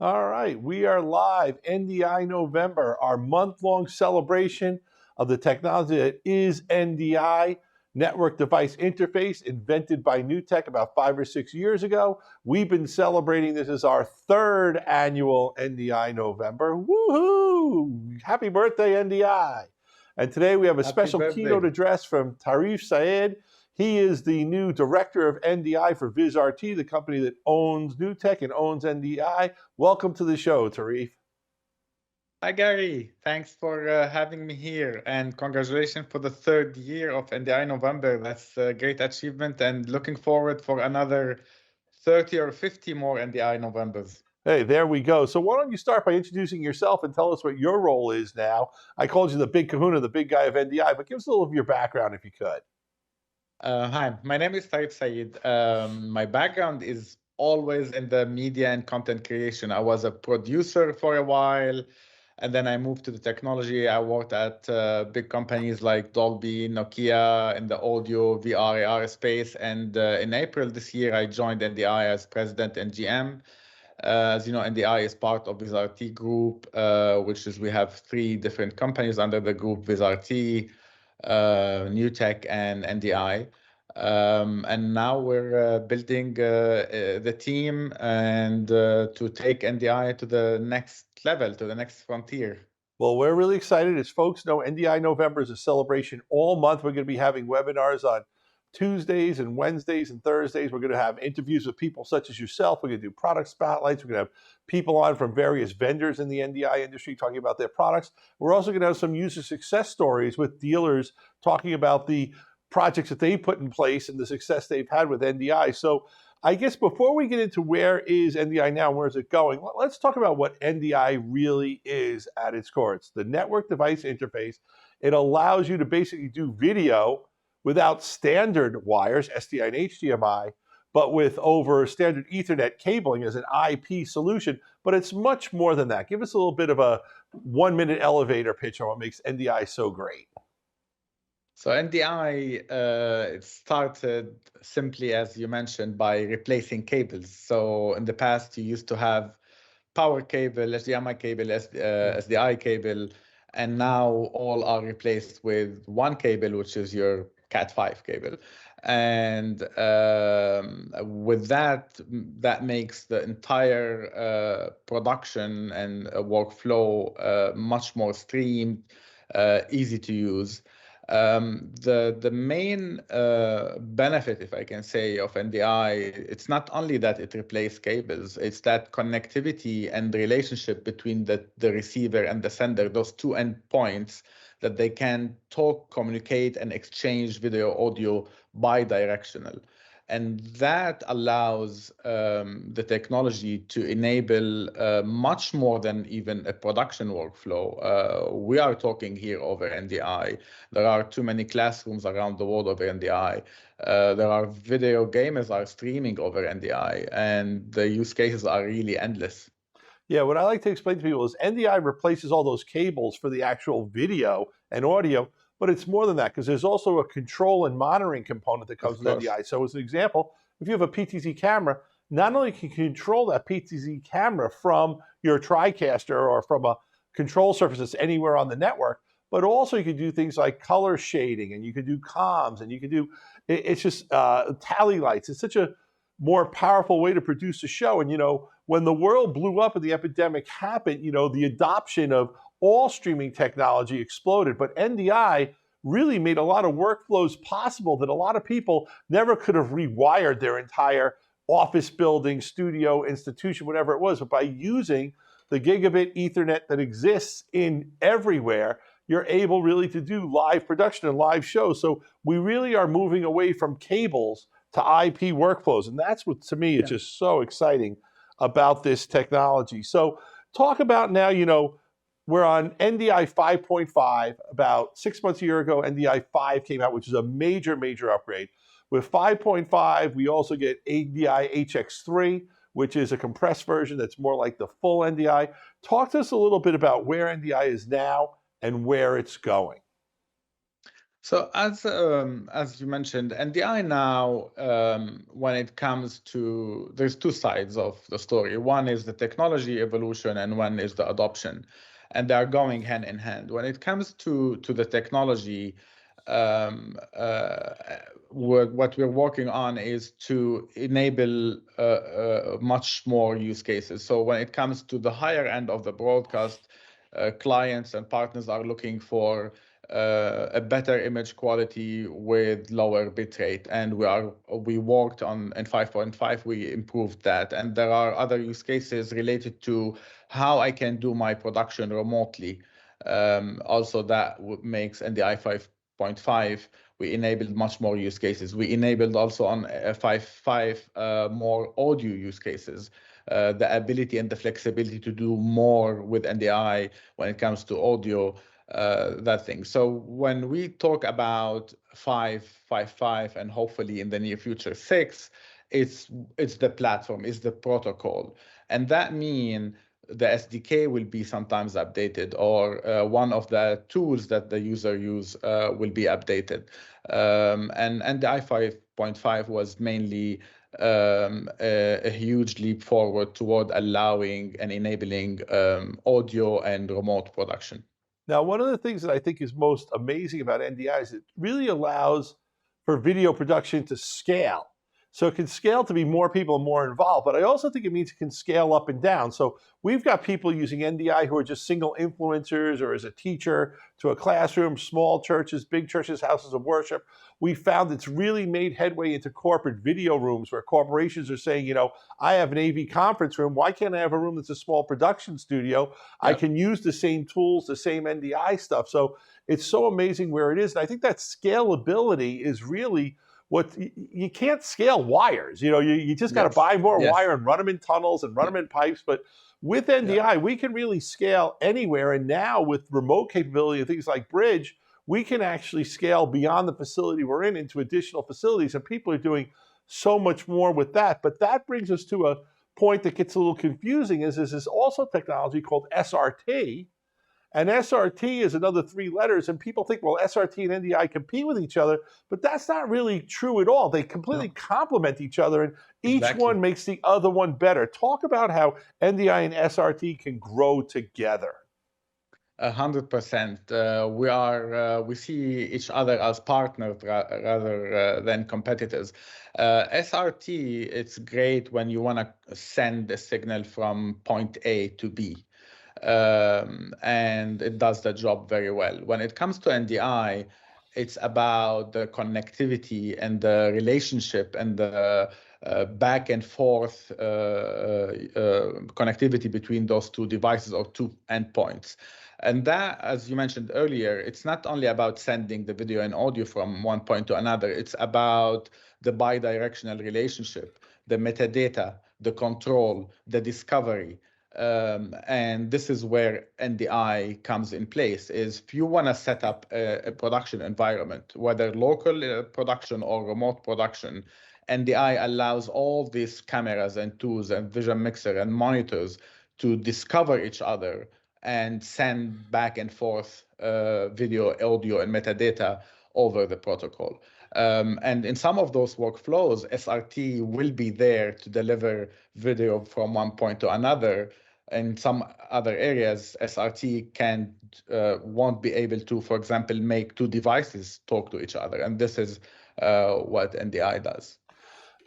All right, we are live. NDI November, our month-long celebration of the technology that is NDI, Network Device Interface, invented by Newtek about 5 or 6 years ago. We've been celebrating this as our third annual NDI November. Woohoo! Happy birthday, NDI. And today we have a Happy special keynote birthday. address from Tarif Sayed. He is the new director of NDI for VizRT, the company that owns Newtek and owns NDI. Welcome to the show, Tarif. Hi, Gary. Thanks for having me here. And congratulations for the third year of NDI November. That's a great achievement and looking forward for another 30 or 50 more NDI Novembers. Hey, there we go. So why don't you start by introducing yourself and tell us what your role is now. I called you the big kahuna, the big guy of NDI, but give us a little of your background if you could. Hi, my name is Tarif Sayed. My background is always in the media and content creation. I was a producer for a while, and then I moved to the technology. I worked at big companies like Dolby, Nokia in the audio, VR, AR space. And in April this year, I joined NDI as president and GM. As you know, NDI is part of VizRT Group, which is we have three different companies under the group: VizRT, Newtek, and NDI. And now we're building the team and to take NDI to the next level, to the next frontier. Well, we're really excited. As folks know, NDI November is a celebration all month. We're going to be having webinars on Tuesdays and Wednesdays and Thursdays. We're going to have interviews with people such as yourself. We're going to do product spotlights. We're going to have people on from various vendors in the NDI industry talking about their products. We're also going to have some user success stories with dealers talking about the projects that they put in place and the success they've had with NDI. So I guess before we get into where is NDI now and where is it going, let's talk about what NDI really is at its core. It's the network device interface. It allows you to basically do video without standard wires, SDI and HDMI, but with over standard Ethernet cabling as an IP solution. But it's much more than that. Give us a little bit of a 1-minute elevator pitch on what makes NDI so great. So NDI, it started simply, as you mentioned, by replacing cables. So in the past, you used to have power cable, HDMI cable, SDI cable, and now all are replaced with one cable, which is your Cat5 cable. And with that, that makes the entire production and workflow much more streamed, easy to use. The main benefit, if I can say, of NDI, it's not only that it replaces cables, it's that connectivity and the relationship between the receiver and the sender, those two endpoints, that they can talk, communicate, and exchange video, audio bi-directional. And that allows the technology to enable much more than even a production workflow. We are talking here over NDI. There are too many classrooms around the world over NDI. There are video gamers are streaming over NDI, and the use cases are really endless. Yeah, what I like to explain to people is NDI replaces all those cables for the actual video and audio, but it's more than that because there's also a control and monitoring component that comes Of with course. NDI. So as an example, if you have a PTZ camera, not only can you control that PTZ camera from your TriCaster or from a control surface that's anywhere on the network, but also you can do things like color shading, and you can do comms, and you can do, it's just tally lights. It's such a more powerful way to produce a show. And, you know, when the world blew up and the epidemic happened, you know, the adoption of all streaming technology exploded. But NDI really made a lot of workflows possible that a lot of people never could have rewired their entire office building, studio, institution, whatever it was. But by using the gigabit Ethernet that exists in everywhere, you're able really to do live production and live shows. So we really are moving away from cables to IP workflows. And that's what, to me, it's just so exciting about this technology. So talk about now, you know, we're on NDI 5.5. About 6 months, a year ago, NDI 5 came out, which is a major, major upgrade. With 5.5, we also get NDI HX3, which is a compressed version that's more like the full NDI. Talk to us a little bit about where NDI is now and where it's going. So as you mentioned, NDI now, when it comes to, there's two sides of the story. One is the technology evolution, and one is the adoption, and they are going hand in hand. When it comes to the technology, what we're working on is to enable much more use cases. So when it comes to the higher end of the broadcast, clients and partners are looking for a better image quality with lower bitrate, and we worked on in 5.5. We improved that, and there are other use cases related to how I can do my production remotely. Also, that makes NDI 5.5. We enabled much more use cases. We enabled also on 5.5 more audio use cases. The ability and the flexibility to do more with NDI when it comes to audio, that thing. So when we talk about 5.5 and hopefully in the near future 6, it's the platform, it's the protocol, and that means the SDK will be sometimes updated, or one of the tools that the user use will be updated. And the i5.5 was mainly a huge leap forward toward allowing and enabling audio and remote production. Now, one of the things that I think is most amazing about NDI is it really allows for video production to scale. So it can scale to be more people and more involved, but I also think it means it can scale up and down. So we've got people using NDI who are just single influencers or as a teacher to a classroom, small churches, big churches, houses of worship. We found it's really made headway into corporate video rooms where corporations are saying, you know, I have an AV conference room. Why can't I have a room that's a small production studio? I can use the same tools, the same NDI stuff. So it's so amazing where it is. And I think that scalability is really what you can't scale wires. You know, you just got to buy more wire and run them in tunnels and run them in pipes. But with NDI, we can really scale anywhere. And now with remote capability and things like Bridge, we can actually scale beyond the facility we're in into additional facilities. And people are doing so much more with that. But that brings us to a point that gets a little confusing is this also technology called SRT. And SRT is another 3 letters, and people think, well, SRT and NDI compete with each other, but that's not really true at all. They completely complement each other, and each one makes the other one better. Talk about how NDI and SRT can grow together. 100%. We see each other as partners rather than competitors. SRT, it's great when you want to send a signal from point A to B. And it does the job very well. When it comes to NDI, it's about the connectivity and the relationship and the back and forth connectivity between those two devices or two endpoints. And that, as you mentioned earlier, it's not only about sending the video and audio from one point to another, it's about the bidirectional relationship, the metadata, the control, the discovery. And this is where NDI comes in place, is if you want to set up a production environment, whether local production or remote production, NDI allows all these cameras and tools and vision mixer and monitors to discover each other and send back and forth video, audio, and metadata over the protocol. And in some of those workflows, SRT will be there to deliver video from one point to another. In some other areas, SRT won't be able to, for example, make 2 devices talk to each other. And this is what NDI does.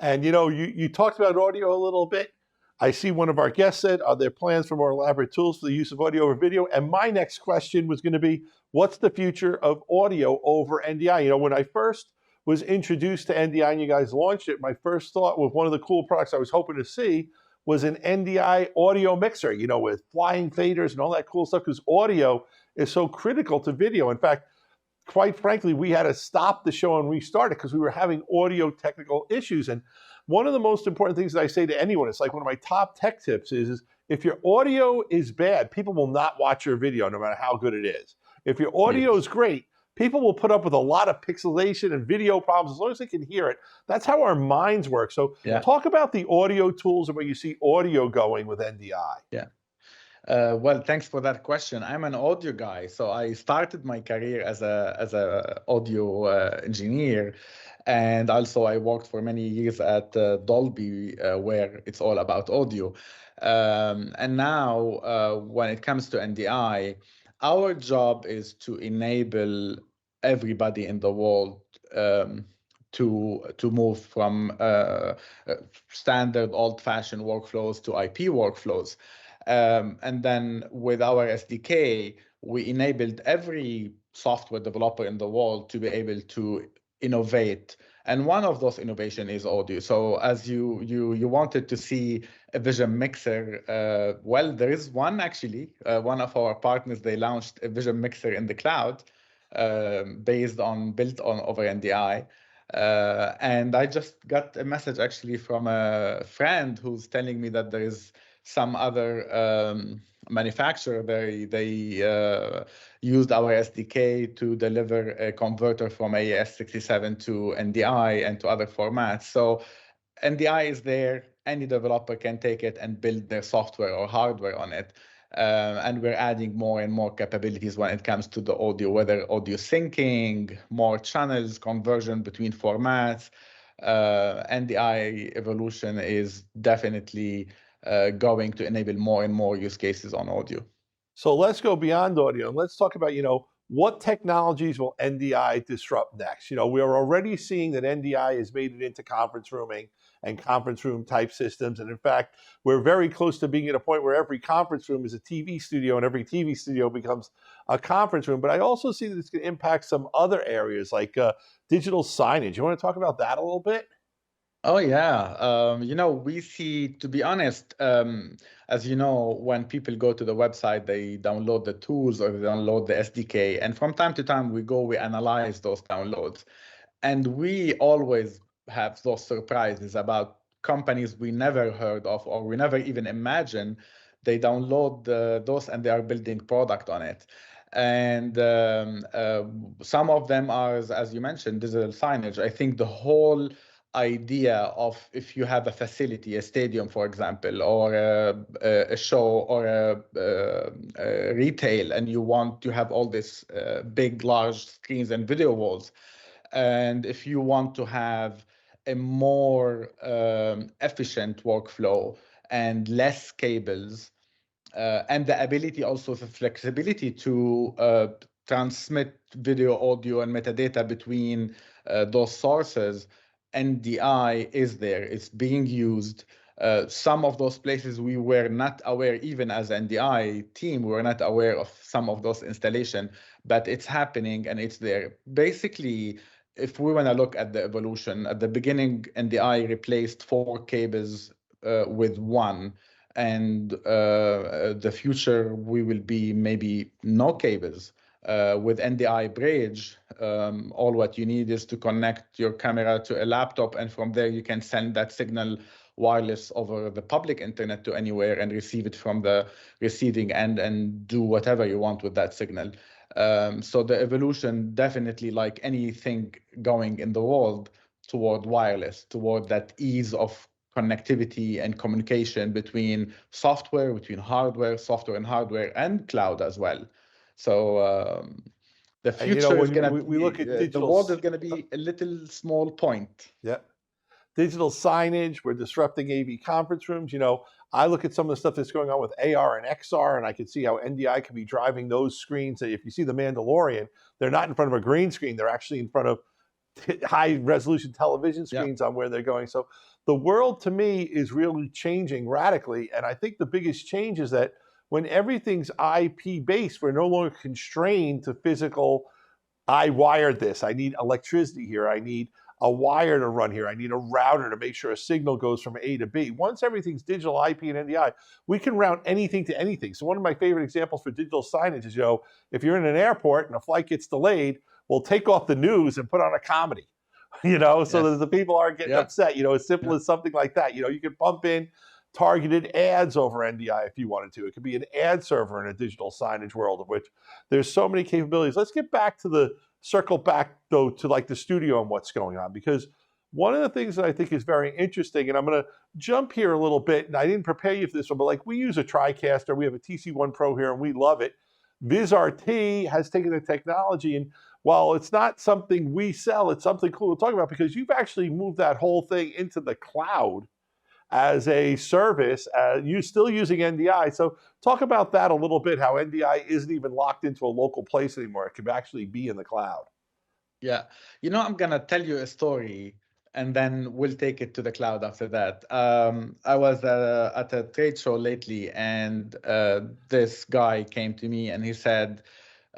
And you know, you talked about audio a little bit. I see one of our guests said, are there plans for more elaborate tools for the use of audio over video? And my next question was going to be, what's the future of audio over NDI? You know, when I first was introduced to NDI and you guys launched it, my first thought with one of the cool products I was hoping to see was an NDI audio mixer, you know, with flying faders and all that cool stuff, because audio is so critical to video. In fact, quite frankly, we had to stop the show and restart it because we were having audio technical issues. And one of the most important things that I say to anyone, it's like one of my top tech tips is if your audio is bad, people will not watch your video no matter how good it is. If your audio is great, people will put up with a lot of pixelation and video problems as long as they can hear it. That's how our minds work. So talk about the audio tools and where you see audio going with NDI. Yeah. Well, thanks for that question. I'm an audio guy, so I started my career as a audio engineer, and also I worked for many years at Dolby, where it's all about audio. And now, when it comes to NDI, our job is to enable everybody in the world to move from standard old-fashioned workflows to IP workflows. And then with our SDK, we enabled every software developer in the world to be able to innovate. And one of those innovation is audio. So as you wanted to see a vision mixer, well, there is one actually. One of our partners, they launched a vision mixer in the cloud, built on over NDI. And I just got a message actually from a friend who's telling me that there is some other manufacturer. They used our SDK to deliver a converter from AES-67 to NDI and to other formats. So NDI is there. Any developer can take it and build their software or hardware on it. And we're adding more and more capabilities when it comes to the audio, whether audio syncing, more channels, conversion between formats. NDI evolution is definitely going to enable more and more use cases on audio. So let's go beyond audio and let's talk about, what technologies will NDI disrupt next? We're already seeing that NDI has made it into conference rooming and conference room type systems. And in fact, we're very close to being at a point where every conference room is a TV studio and every TV studio becomes a conference room. But I also see that it's going to impact some other areas like digital signage. You want to talk about that a little bit? Oh yeah, we see, to be honest, as you know, when people go to the website, they download the tools or they download the SDK, and from time to time we analyze those downloads, and we always have those surprises about companies we never heard of or we never even imagined. They download those and they are building product on it. And some of them are, as you mentioned, digital signage. I think the whole idea of, if you have a facility, a stadium, for example, or a show or a retail, and you want to have all these big, large screens and video walls, and if you want to have a more efficient workflow and less cables, and the ability, also the flexibility to transmit video, audio, and metadata between those sources, NDI is there. It's being used. Some of those places we were not aware, even as NDI team, we were not aware of some of those installation, but it's happening and it's there. Basically, if we want to look at the evolution, at the beginning, NDI replaced 4 cables with 1. And the future, we will be maybe no cables. With NDI Bridge, all what you need is to connect your camera to a laptop, and from there you can send that signal wireless over the public internet to anywhere and receive it from the receiving end and do whatever you want with that signal. So the evolution, definitely, like anything going in the world, toward wireless, toward that ease of connectivity and communication between software, between hardware, software and hardware, and cloud as well. So the And future is when going to we look be, at the world is going to be a little small point. yeah, digital signage, we're disrupting AV conference rooms. I look at some of the stuff that's going on with AR and XR, and I can see how NDI can be driving those screens. If you see The Mandalorian, they're not in front of a green screen. They're actually in front of high resolution television screens on where they're going. So the world, to me, is really changing radically. And I think the biggest change is that when everything's IP based, we're no longer constrained to physical, I wired this, I need electricity here, I need a wire to run here, I need a router to make sure a signal goes from A to B. Once everything's digital IP and NDI, we can route anything to anything. So one of my favorite examples for digital signage is, if you're in an airport and a flight gets delayed, we'll take off the news and put on a comedy, so that the people aren't getting upset, as simple as something like that. You can pump in targeted ads over NDI if you wanted to. It could be an ad server in a digital signage world, of which there's so many capabilities. Let's get back to circle back though to like the studio and what's going on, because one of the things that I think is very interesting, and I'm going to jump here a little bit, and I didn't prepare you for this one, but like we use a TriCaster, we have a TC1 Pro here, and we love it. VizRT has taken the technology, and while it's not something we sell, it's something cool to talk about because you've actually moved that whole thing into the cloud as a service, you still using NDI. So talk about that a little bit, how NDI isn't even locked into a local place anymore. It can actually be in the cloud. Yeah. I'm going to tell you a story and then we'll take it to the cloud after that. I was at a trade show lately and this guy came to me and he said,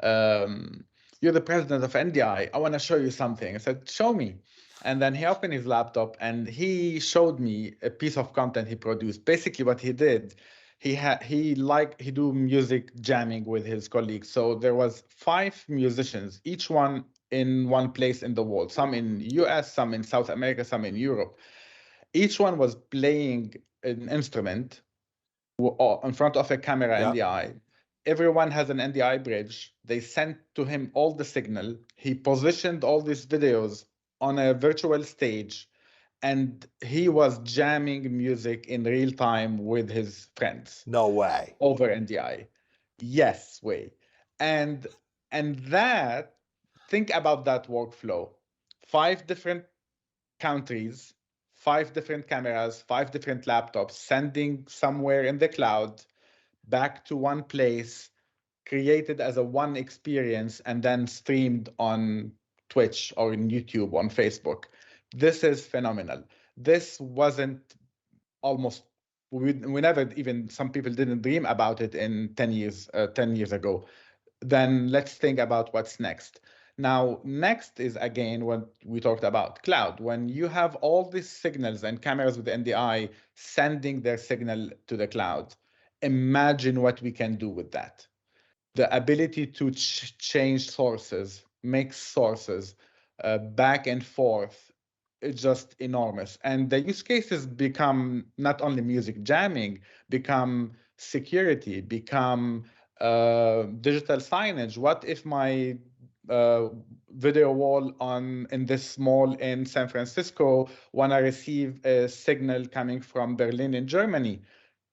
you're the president of NDI. I want to show you something. I said, show me. And then he opened his laptop and he showed me a piece of content he produced. Basically what he did, he do music jamming with his colleagues. So there was 5 musicians, each one in one place in the world, some in US, some in South America, some in Europe. Each one was playing an instrument in front of a camera NDI. Everyone has an NDI bridge. They sent to him all the signal. He positioned all these videos on a virtual stage, and he was jamming music in real time with his friends. No way. Over NDI. Yes, way. And that, think about that workflow. 5 different countries, 5 different cameras, 5 different laptops, sending somewhere in the cloud back to one place, created as a one experience, and then streamed on Twitch or in YouTube, on Facebook. This is phenomenal. This wasn't almost, we never even, some people didn't dream about it in 10 years ago. Then let's think about what's next. Now, next is again what we talked about, cloud. When you have all these signals and cameras with NDI sending their signal to the cloud, imagine what we can do with that. The ability to change sources, mix sources, back and forth, is just enormous. And the use cases become not only music jamming, become security, become digital signage. What if my video wall in this mall in San Francisco want to receive a signal coming from Berlin in Germany?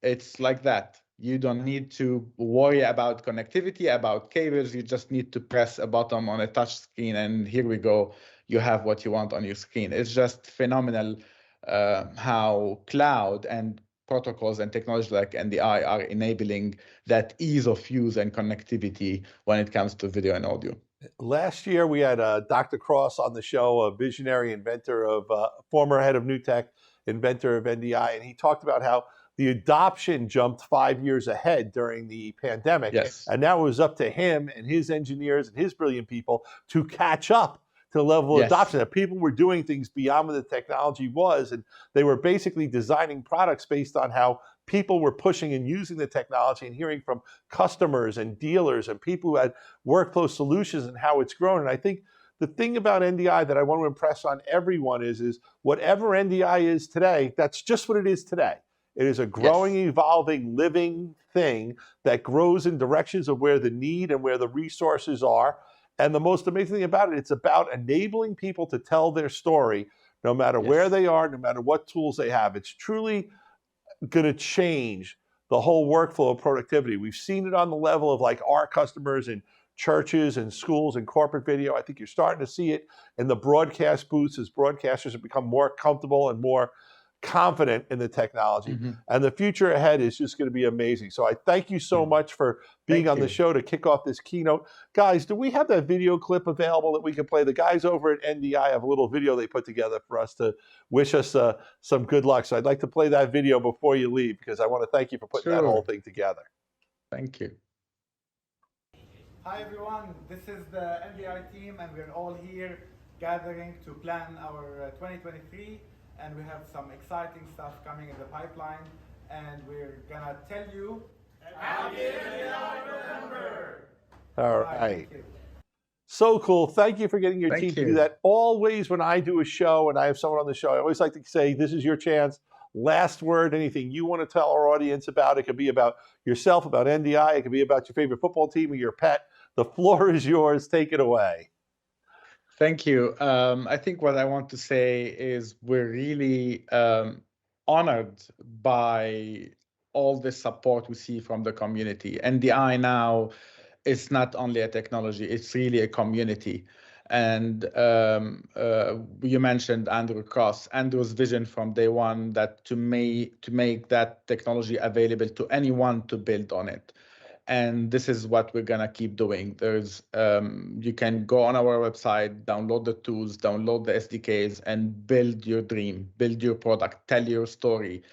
It's like that. You don't need to worry about connectivity, about cables. You just need to press a button on a touch screen and here we go. You have what you want on your screen. It's just phenomenal how cloud and protocols and technology like NDI are enabling that ease of use and connectivity when it comes to video and audio. Last year, we had Dr. Cross on the show, a visionary inventor of, former head of New Tech, inventor of NDI, and he talked about how the adoption jumped 5 years ahead during the pandemic. Yes. And now it was up to him and his engineers and his brilliant people to catch up to the level of adoption. That people were doing things beyond what the technology was, and they were basically designing products based on how people were pushing and using the technology, and hearing from customers and dealers and people who had workflow solutions and how it's grown. And I think the thing about NDI that I want to impress on everyone is whatever NDI is today, that's just what it is today. It is a growing, evolving, living thing that grows in directions of where the need and where the resources are. And the most amazing thing about it, it's about enabling people to tell their story, no matter where they are, no matter what tools they have. It's truly going to change the whole workflow of productivity. We've seen it on the level of like our customers in churches and schools and corporate video. I think you're starting to see it in the broadcast booths as broadcasters have become more comfortable and more confident in the technology. And the future ahead is just going to be amazing. So I thank you so much for being on the show to kick off this keynote. Guys, do we have that video clip available that we can play? The guys over at NDI have a little video they put together for us to wish us some good luck. So I'd like to play that video before you leave, because I want to thank you for putting that whole thing together. Thank you. Hi everyone, this is the NDI team and we're all here gathering to plan our 2023. And we have some exciting stuff coming in the pipeline, and we're gonna tell you Happy NDI November! All right. So cool. Thank you for getting your team to do that. Always when I do a show and I have someone on the show, I always like to say, this is your chance. Last word, anything you want to tell our audience about. It could be about yourself, about NDI. It could be about your favorite football team or your pet. The floor is yours. Take it away. Thank you. I think what I want to say is we're really honored by all the support we see from the community. NDI now is not only a technology, it's really a community. And you mentioned Andrew Cross. Andrew's vision from day one that to make that technology available to anyone to build on it. And this is what we're gonna keep doing. There's you can go on our website, download the tools, download the SDKs, and build your dream, build your product, tell your story,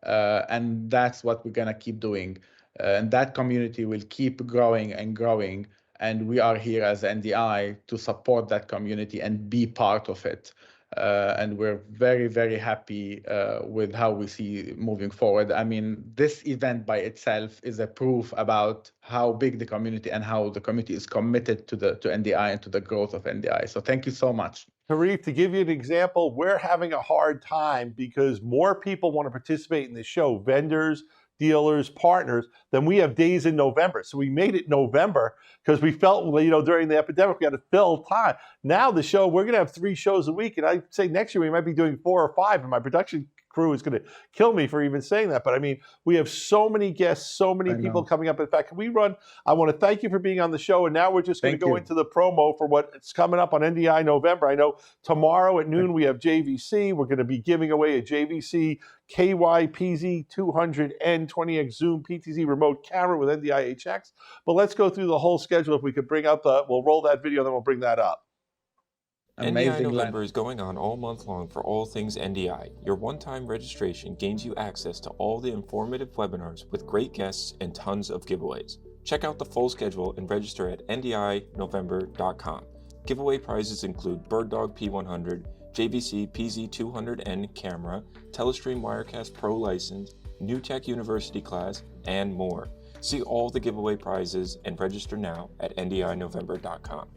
and that's what we're gonna keep doing. And that community will keep growing and growing. And we are here as NDI to support that community and be part of it. And we're very, very happy with how we see moving forward. I mean, this event by itself is a proof about how big the community and how the community is committed to NDI and to the growth of NDI. So thank you so much. Tarif, to give you an example, we're having a hard time because more people want to participate in the show, vendors, dealers, partners, than we have days in November. So we made it November because we felt, during the epidemic, we had to fill time. Now the show, we're going to have 3 shows a week. And I'd say next year we might be doing 4 or 5. And my production crew is going to kill me for even saying that. But I mean, we have so many guests, so many people coming up. In fact, can we run? I want to thank you for being on the show. And now we're just going to go into the promo for what's coming up on NDI November. I know tomorrow at noon we have JVC. We're going to be giving away a JVC KYPZ 200N 20X Zoom PTZ remote camera with NDI HX. But let's go through the whole schedule. If we could bring up we'll roll that video, then we'll bring that up. NDI November is going on all month long for all things NDI. Your one-time registration gains you access to all the informative webinars with great guests and tons of giveaways. Check out the full schedule and register at ndinovember.com. Giveaway prizes include BirdDog P100, JVC PZ200N camera, Telestream Wirecast Pro license, New Tech University class, and more. See all the giveaway prizes and register now at ndinovember.com.